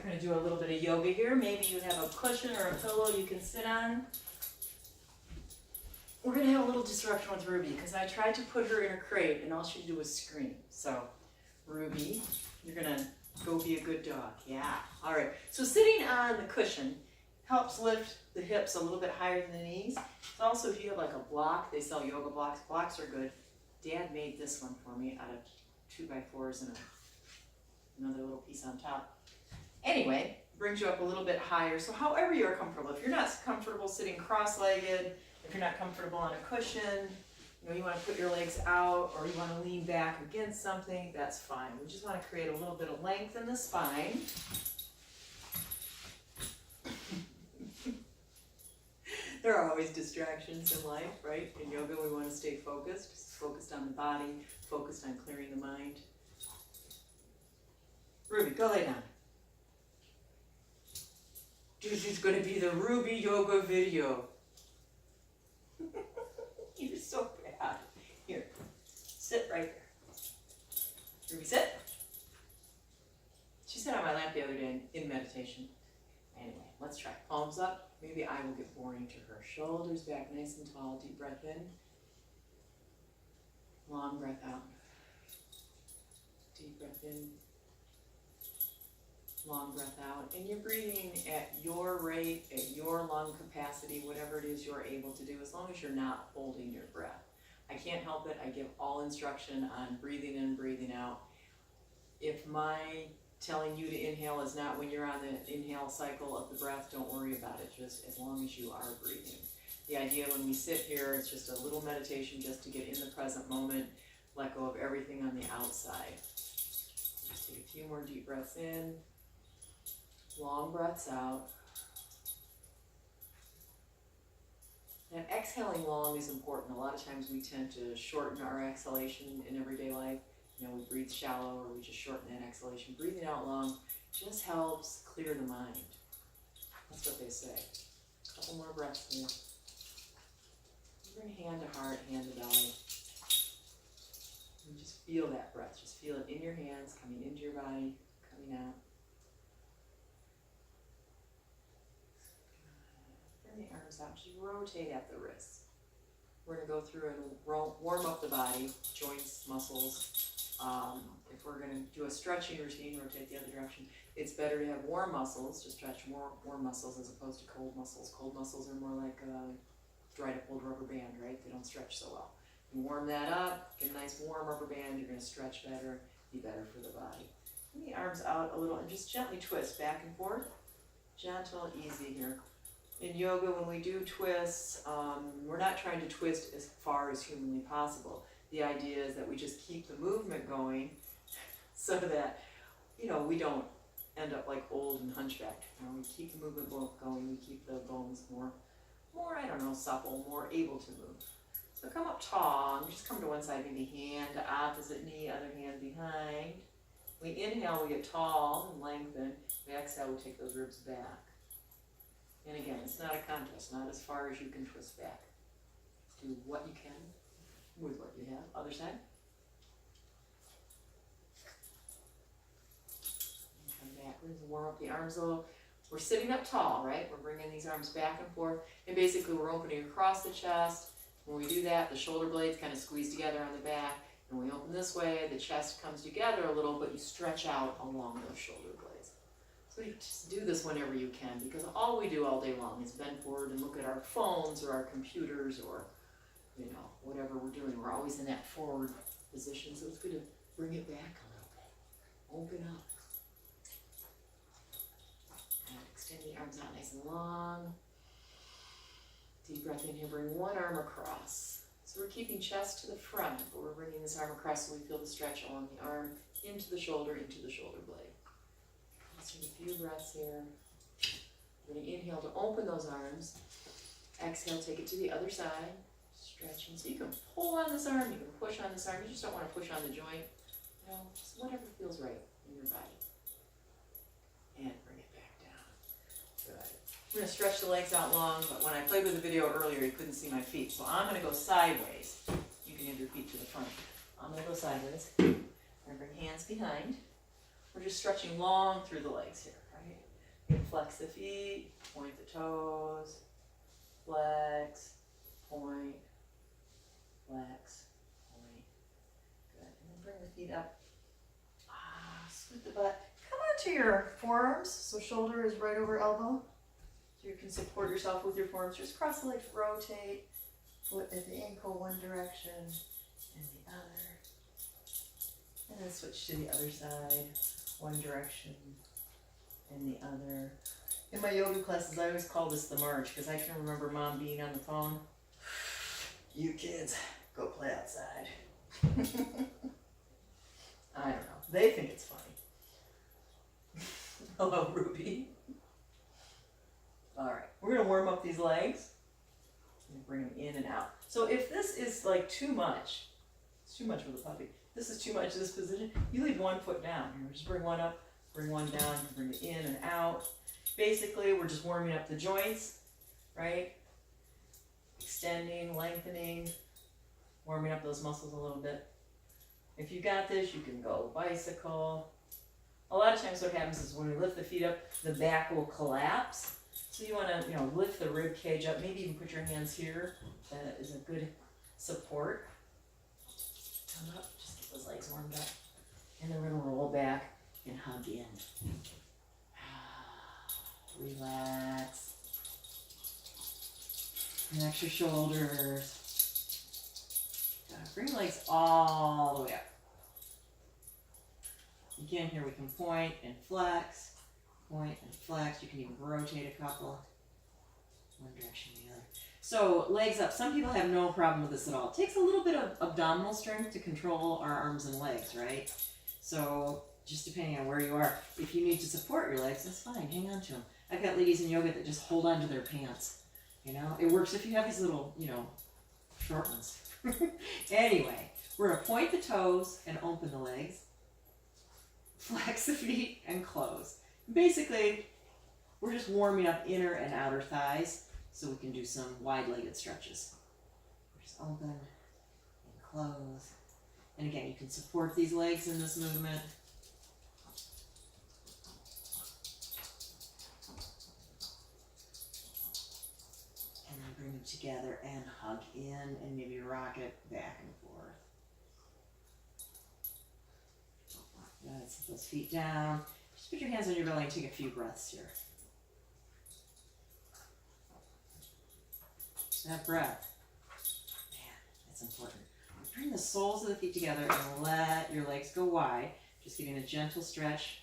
we're going to do a little bit of yoga here. Maybe you have a cushion or a pillow you can sit on. We're going to have a little disruption with Ruby because I tried to put her in a crate and all she did was scream. So, Ruby, you're going to go be a good dog. Yeah. All right. So sitting on the cushion helps lift the hips a little bit higher than the knees. So also, if you have like a block, they sell yoga blocks. Blocks are good. Dad made this one for me out of 2x4s and another little piece on top. Anyway, brings you up a little bit higher. So however you're comfortable. If you're not comfortable sitting cross-legged, if you're not comfortable on a cushion, you want to put your legs out or you want to lean back against something, that's fine. We just want to create a little bit of length in the spine. There are always distractions in life, right? In yoga, we want to stay focused on the body, focused on clearing the mind. Ruby, go lay down. This is going to be the Ruby yoga video. You're so bad. Here, sit right there. Ruby, sit. She sat on my lap the other day in meditation. Anyway, let's try. Palms up. Maybe I will get boring to her. Shoulders back nice and tall. Deep breath in. Long breath out. Deep breath in. Long breath out. And you're breathing at your rate, at your lung capacity, whatever it is you're able to do, as long as you're not holding your breath. I can't help it. I give all instruction on breathing in, breathing out. If my telling you to inhale is not when you're on the inhale cycle of the breath, don't worry about it, just as long as you are breathing. The idea when we sit here is just a little meditation just to get in the present moment, let go of everything on the outside. Just take a few more deep breaths in, long breaths out. And exhaling long is important. A lot of times we tend to shorten our exhalation in everyday life. We breathe shallow or we just shorten that exhalation. Breathing out long just helps clear the mind. That's what they say. A couple more breaths here. Bring hand to heart, hand to belly. And just feel that breath. Just feel it in your hands, coming into your body, coming out. Bring the arms out. Just rotate at the wrists. We're going to go through and warm up the body, joints, muscles. If we're going to do a stretching routine, rotate the other direction, it's better to have warm muscles, to stretch more warm muscles as opposed to cold muscles. Cold muscles are more like a dried up old rubber band, right? They don't stretch so well. You warm that up, get a nice warm rubber band, you're going to stretch better, be better for the body. Bring the arms out a little and just gently twist back and forth. Gentle, easy here. In yoga, when we do twists, we're not trying to twist as far as humanly possible. The idea is that we just keep the movement going so that, we don't end up like old and hunchbacked. We keep the movement going, we keep the bones more, supple, more able to move. So come up tall, and just come to one side, maybe hand to opposite knee, other hand behind. We inhale, we get tall and lengthen. We exhale, we take those ribs back. And again, it's not a contest, not as far as you can twist back. Do what you can with what you have. Other side. And come backwards and warm up the arms a little. We're sitting up tall, right? We're bringing these arms back and forth. And basically we're opening across the chest. When we do that, the shoulder blades kind of squeeze together on the back. And when we open this way, the chest comes together a little, but you stretch out along those shoulder blades. So you just do this whenever you can, because all we do all day long is bend forward and look at our phones or our computers or whatever we're doing. We're always in that forward position, so it's good to bring it back a little bit. Open up. And extend the arms out nice and long. Deep breath in here, bring one arm across. So we're keeping chest to the front, but we're bringing this arm across so we feel the stretch along the arm, into the shoulder blade. Let's take a few breaths here. We're going to inhale to open those arms. Exhale, take it to the other side. Stretching. So you can pull on this arm, you can push on this arm. You just don't want to push on the joint. Just whatever feels right in your body. And bring it back down. Good. We're going to stretch the legs out long, but when I played with the video earlier, you couldn't see my feet. So I'm going to go sideways. You can have your feet to the front. I'm going to go sideways. I'm going to bring hands behind. We're just stretching long through the legs here, right? Flex the feet, point the toes, flex, point, flex, point. Good. And then bring the feet up. Scoot the butt. Come onto your forearms, so shoulder is right over elbow. So you can support yourself with your forearms. Just cross the legs, rotate, foot at the ankle one direction and the other. And then switch to the other side, one direction and the other. In my yoga classes, I always call this the march because I can remember Mom being on the phone. You kids, go play outside. I don't know. They think it's funny. Hello, Ruby. All right, we're gonna warm up these legs and bring them in and out. So if this is like too much, it's too much for the puppy. This is too much, this position, you leave one foot down. You just bring one up, bring one down, bring it in and out. Basically, we're just warming up the joints, right? Extending, lengthening, warming up those muscles a little bit. If you got this, you can go bicycle. A lot of times what happens is when we lift the feet up, the back will collapse. So you want to, lift the rib cage up. Maybe even put your hands here. That is a good support. Come up, just get those legs warmed up. And then we're going to roll back and hug in. Relax. Relax your shoulders. Bring the legs all the way up. Again, here we can point and flex. Point and flex. You can even rotate a couple. One direction or the other. So legs up. Some people have no problem with this at all. It takes a little bit of abdominal strength to control our arms and legs, right? So just depending on where you are. If you need to support your legs, that's fine. Hang on to them. I've got ladies in yoga that just hold on to their pants. It works if you have these little, short ones. Anyway, we're going to point the toes and open the legs. Flex the feet and close. Basically, we're just warming up inner and outer thighs so we can do some wide-legged stretches. Just open and close. And again, you can support these legs in this movement. And then bring them together and hug in and maybe rock it back and forth. Good, set those feet down. Just put your hands on your belly and take a few breaths here. That breath. Man, that's important. Bring the soles of the feet together and let your legs go wide. Just giving a gentle stretch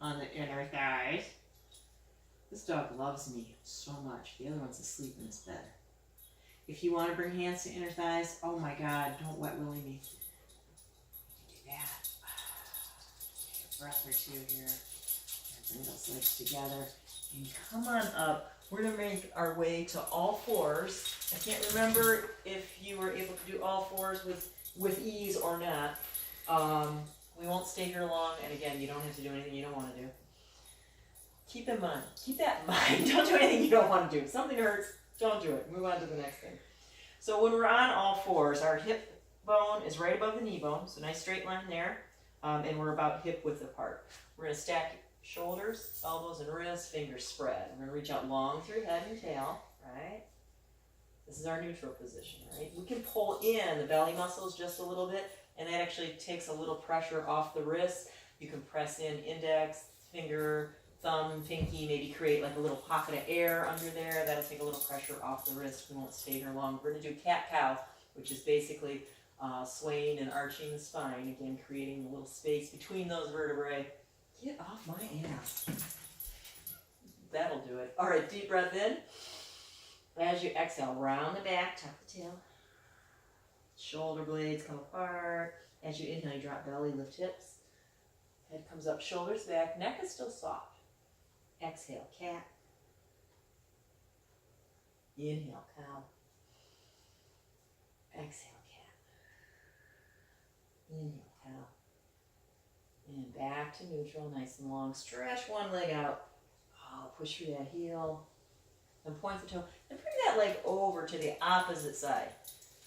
on the inner thighs. This dog loves me so much. The other one's asleep in his bed. If you want to bring hands to inner thighs, oh my God, don't wet willy me. Do that. Take a breath or two here. And bring those legs together. And come on up. We're going to make our way to all fours. I can't remember if you were able to do all fours with ease or not. We won't stay here long. And again, you don't have to do anything you don't want to do. Keep that in mind. Don't do anything you don't want to do. If something hurts, don't do it. Move on to the next thing. So when we're on all fours, our hip bone is right above the knee bone. So nice straight line there. And we're about hip width apart. We're going to stack shoulders, elbows, and wrists, fingers spread. We're going to reach out long through head and tail, right? This is our neutral position, right? We can pull in the belly muscles just a little bit, and that actually takes a little pressure off the wrists. You can press in index, finger, thumb, pinky, maybe create like a little pocket of air under there. That'll take a little pressure off the wrist. We won't stay here long. We're going to do cat-cow, which is basically swaying and arching the spine, again, creating a little space between those vertebrae. Get off my ass. That'll do it. All right, deep breath in. As you exhale, round the back, tuck the tail. Shoulder blades come apart. As you inhale, you drop belly, lift hips. Head comes up, shoulders back. Neck is still soft. Exhale, cat. Inhale, cow. Exhale, cat. Inhale, cow. And back to neutral, nice and long. Stretch one leg out. Oh, push through that heel. Then point the toe. Then bring that leg over to the opposite side.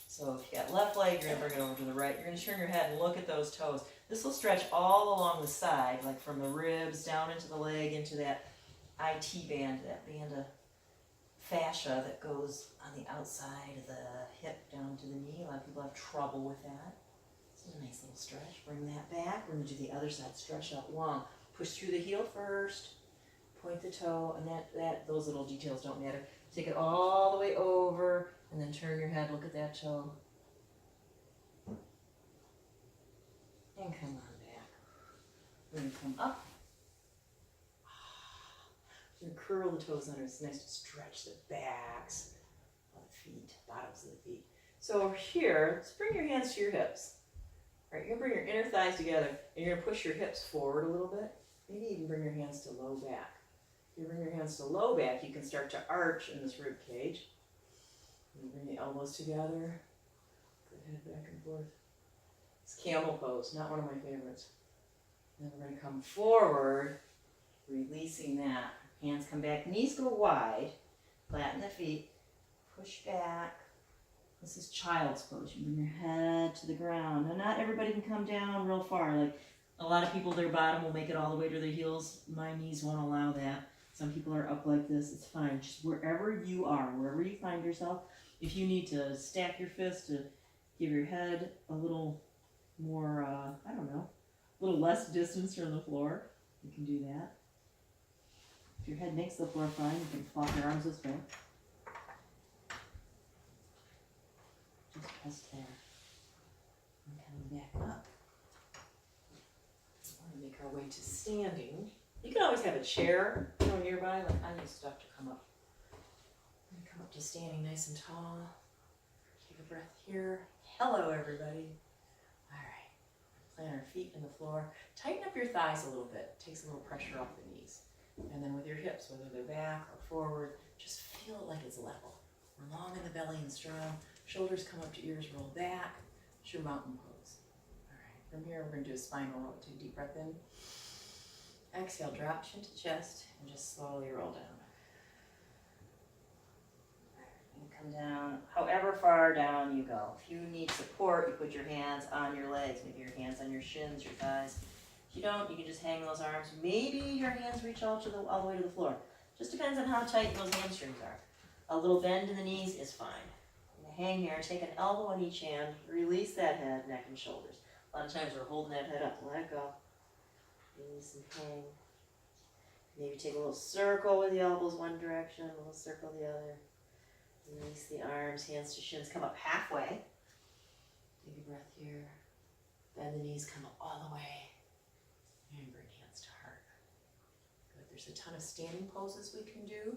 So if you got left leg, you're going to bring it over to the right. You're going to turn your head and look at those toes. This will stretch all along the side, like from the ribs down into the leg, into that IT band, that band of fascia that goes on the outside of the hip down to the knee. A lot of people have trouble with that. It's a nice little stretch. Bring that back. We're going to do the other side. Stretch out long. Push through the heel first. Point the toe, and those little details don't matter. Take it all the way over, and then turn your head. Look at that toe. And come on back. We're going to come up. We're going to curl the toes under. It's nice to stretch the backs of the feet, bottoms of the feet. So over here, let's bring your hands to your hips. All right, you're going to bring your inner thighs together, and you're going to push your hips forward a little bit. Maybe even bring your hands to low back. If you bring your hands to low back, you can start to arch in this rib cage. You bring the elbows together. Good head back and forth. It's camel pose, not one of my favorites. Then we're going to come forward, releasing that. Hands come back, knees go wide, flatten the feet, push back. This is child's pose. You bring your head to the ground. Now, not everybody can come down real far. Like a lot of people, their bottom will make it all the way to their heels. My knees won't allow that. Some people are up like this. It's fine. Just wherever you are, wherever you find yourself. If you need to stack your fist to give your head a little more, I don't know, a little less distance from the floor, you can do that. If your head makes the floor fine, you can flop your arms this way. Just press there. And coming back up. We're going to make our way to standing. You can always have a chair, nearby. Like I use stuff to come up. I'm going to come up to standing nice and tall. Take a breath here. Hello, everybody. All right. Plant our feet in the floor. Tighten up your thighs a little bit. Takes a little pressure off the knees. And then with your hips, whether they're back or forward, just feel it like it's level. We're long in the belly and strong. Shoulders come up to ears, roll back. It's your mountain pose. All right. From here, we're going to do a spinal roll. Take a deep breath in. Exhale, drop chin to chest, and just slowly roll down. And come down, however far down you go. If you need support, you put your hands on your legs, maybe your hands on your shins, your thighs. If you don't, you can just hang those arms. Maybe your hands reach all the way to the floor. Just depends on how tight those hamstrings are. A little bend in the knees is fine. Hang here, take an elbow on each hand, release that head, neck, and shoulders. A lot of times we're holding that head up. Let it go. Release and hang. Maybe take a little circle with the elbows one direction, a little circle the other. Release the arms, hands to shins, come up halfway. Take a breath here. Bend the knees, come up all the way. And bring hands to heart. Good. There's a ton of standing poses we can do.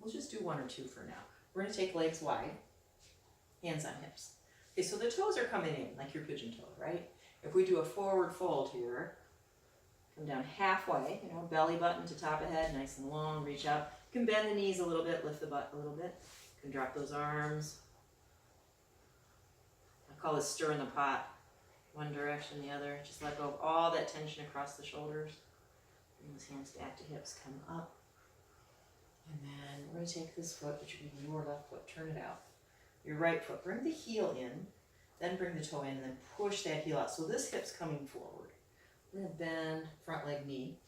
We'll just do one or two for now. We're going to take legs wide, hands on hips. Okay, so the toes are coming in like your pigeon toe, right? If we do a forward fold here, come down halfway, belly button to top of head, nice and long, reach up. You can bend the knees a little bit, lift the butt a little bit. You can drop those arms. I call this stirring the pot. One direction, the other. Just let go of all that tension across the shoulders. Bring those hands back to hips, come up. And then we're going to take this foot, which would be your left foot, turn it out. Your right foot, bring the heel in, then bring the toe in, and then push that heel out. So this hip's coming forward. We're going to bend front leg, knee.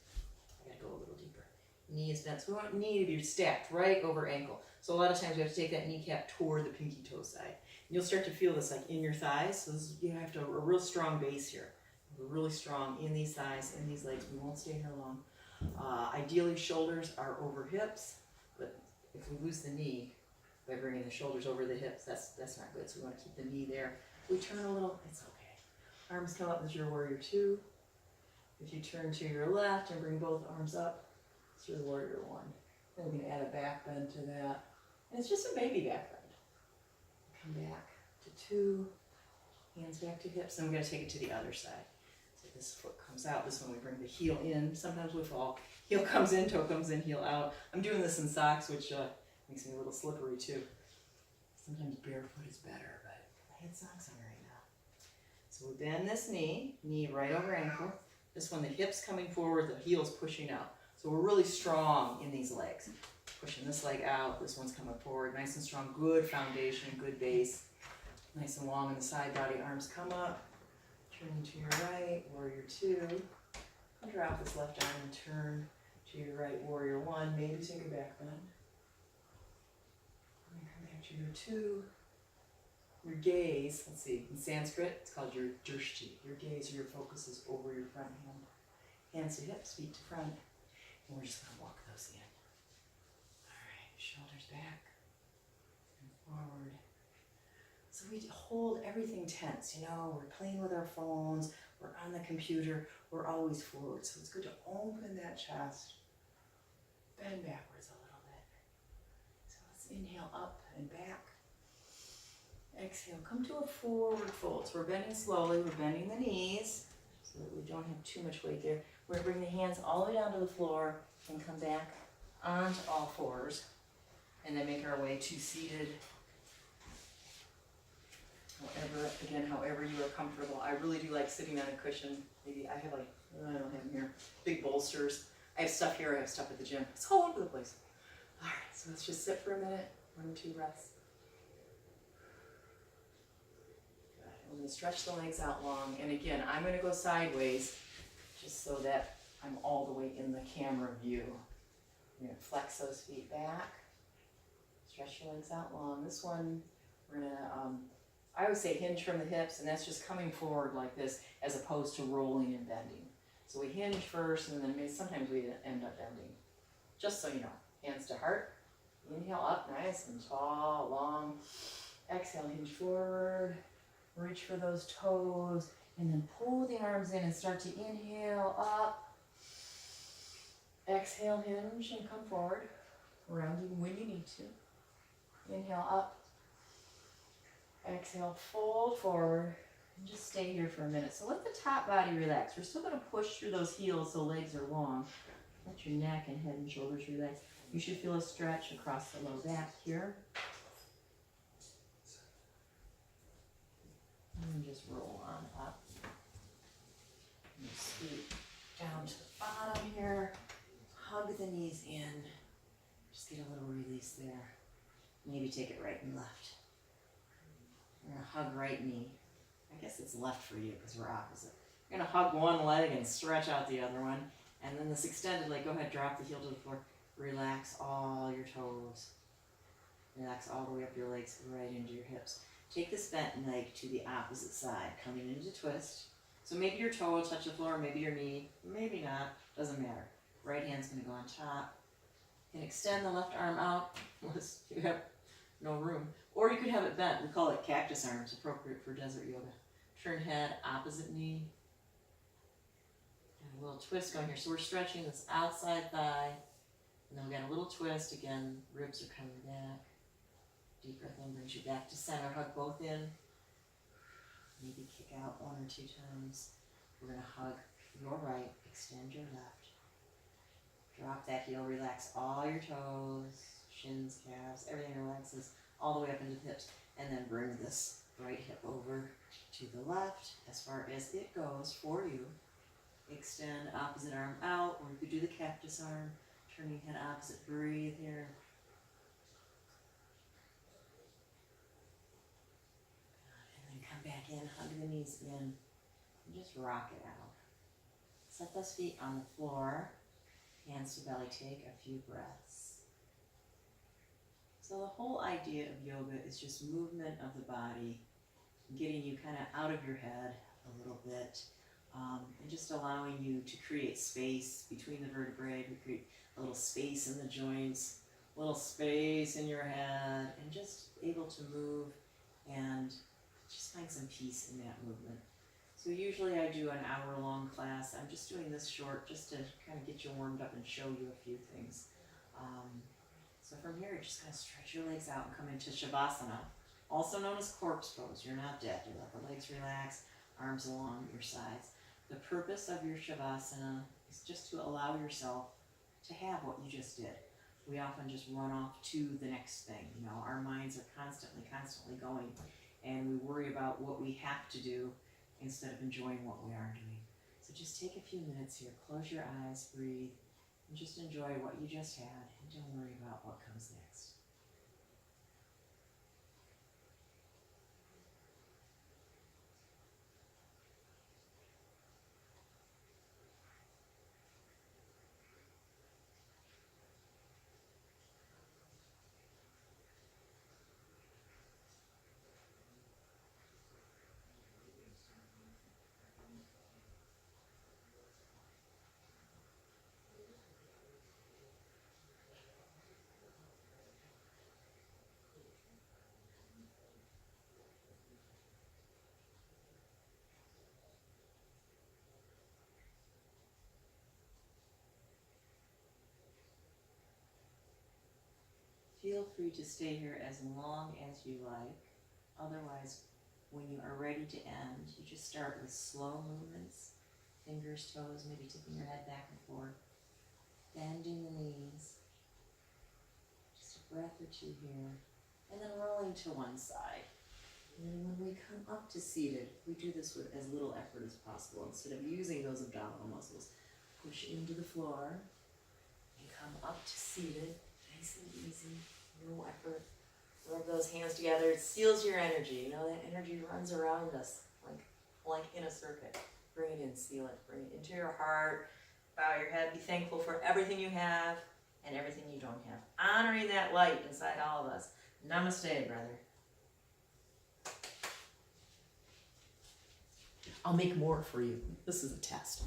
I got to go a little deeper. Knee is bent. So we want knee to be stacked right over ankle. So a lot of times we have to take that kneecap toward the pinky toe side. And you'll start to feel this like in your thighs. So you have to a real strong base here. We're really strong in these thighs, in these legs. We won't stay here long. Ideally, shoulders are over hips. But if we lose the knee by bringing the shoulders over the hips, that's not good. So we want to keep the knee there. If we turn a little, it's okay. Arms come up as your warrior two. If you turn to your left and bring both arms up, it's your warrior one. Then we can add a back bend to that. And it's just a baby back bend. Come back to two, hands back to hips, and we're going to take it to the other side. So this foot comes out. This one we bring the heel in. Sometimes we fall. Heel comes in, toe comes in, heel out. I'm doing this in socks, which makes me a little slippery too. Sometimes barefoot is better, but I had socks on right now. So we bend this knee right over ankle. This one, the hip's coming forward, the heel's pushing out. So we're really strong in these legs. Pushing this leg out, this one's coming forward, nice and strong, good foundation, good base. Nice and long in the side body, arms come up, turning to your right, warrior two. Drop this left arm and turn to your right, warrior one, maybe take a back bend. And then come back to your two. Your gaze, let's see, in Sanskrit, it's called your drishti. Your gaze or your focus is over your front hand. Hands to hips, feet to front. And we're just gonna walk those in. All right, shoulders back and forward. So we hold everything tense, you know, we're playing with our phones, we're on the computer, we're always forward. So it's good to open that chest, bend backwards a little bit. So let's inhale up and back. Exhale, come to a forward fold. So we're bending slowly, we're bending the knees so that we don't have too much weight there. We're gonna bring the hands all the way down to the floor and come back onto all fours. And then make our way to seated. However you are comfortable. I really do like sitting on a cushion. Maybe I have like, I don't have them here, big bolsters. I have stuff here, I have stuff at the gym. It's all over the place. All right, so let's just sit for a minute. 1 or 2 breaths. Good. I'm going to stretch the legs out long. And again, I'm going to go sideways just so that I'm all the way in the camera view. You're going to flex those feet back. Stretch your legs out long. This one, we're going to, I always say hinge from the hips, and that's just coming forward like this as opposed to rolling and bending. So we hinge first, and then sometimes we end up bending. Just so you know, hands to heart. Inhale up, nice and tall, long. Exhale, hinge forward. Reach for those toes, and then pull the arms in and start to inhale up. Exhale, hinge, and come forward. Rounding when you need to. Inhale up. Exhale, fold forward, and just stay here for a minute. So let the top body relax. We're still going to push through those heels so legs are long. Let your neck and head and shoulders relax. You should feel a stretch across the low back here. And just roll on up. And scoot down to the bottom here. Hug the knees in. Just get a little release there. Maybe take it right and left. We're going to hug right knee. I guess it's left for you because we're opposite. You're going to hug one leg and stretch out the other one. And then this extended leg, go ahead, drop the heel to the floor. Relax all your toes. Relax all the way up your legs, right into your hips. Take this bent leg to the opposite side, coming into twist. So maybe your toe will touch the floor, maybe your knee, maybe not, doesn't matter. Right hand's going to go on top. You can extend the left arm out unless you have no room. Or you could have it bent. We call it cactus arms, appropriate for desert yoga. Turn head, opposite knee. And a little twist going here. So we're stretching this outside thigh. And then we got a little twist. Again, ribs are coming back. Deep breath in brings you back to center. Hug both in. Maybe kick out 1 or 2 times. We're going to hug your right, extend your left. Drop that heel, relax all your toes, shins, calves, everything relaxes all the way up into the hips. And then bring this right hip over to the left as far as it goes for you. Extend opposite arm out, or you could do the cactus arm. Turning head opposite, breathe here. And then come back in, hug the knees in, and just rock it out. Set those feet on the floor, hands to belly, take a few breaths. So the whole idea of yoga is just movement of the body, getting you kind of out of your head a little bit, and just allowing you to create space between the vertebrae, to create a little space in the joints, a little space in your head, and just able to move and just find some peace in that movement. So usually I do an hour-long class. I'm just doing this short just to kind of get you warmed up and show you a few things. So from here, you're just going to stretch your legs out and come into Shavasana, also known as corpse pose. You're not dead. You let the legs relax, arms along your sides. The purpose of your Shavasana is just to allow yourself to have what you just did. We often just run off to the next thing. You know, our minds are constantly going, and we worry about what we have to do instead of enjoying what we are doing. So just take a few minutes here, close your eyes, breathe, and just enjoy what you just had, and don't worry about what comes next. for you to stay here as long as you like. Otherwise, when you are ready to end, you just start with slow movements, fingers, toes, maybe tipping your head back and forth, bending the knees, just a breath or two here, and then rolling to one side. And then when we come up to seated, we do this with as little effort as possible. Instead of using those abdominal muscles, push into the floor and come up to seated, nice and easy, no effort. Rub those hands together, it seals your energy. You know, that energy runs around us like in a circuit. Bring it in, seal it, bring it into your heart. Bow your head, be thankful for everything you have and everything you don't have. Honoring that light inside all of us. Namaste, brother. I'll make more for you. This is a test.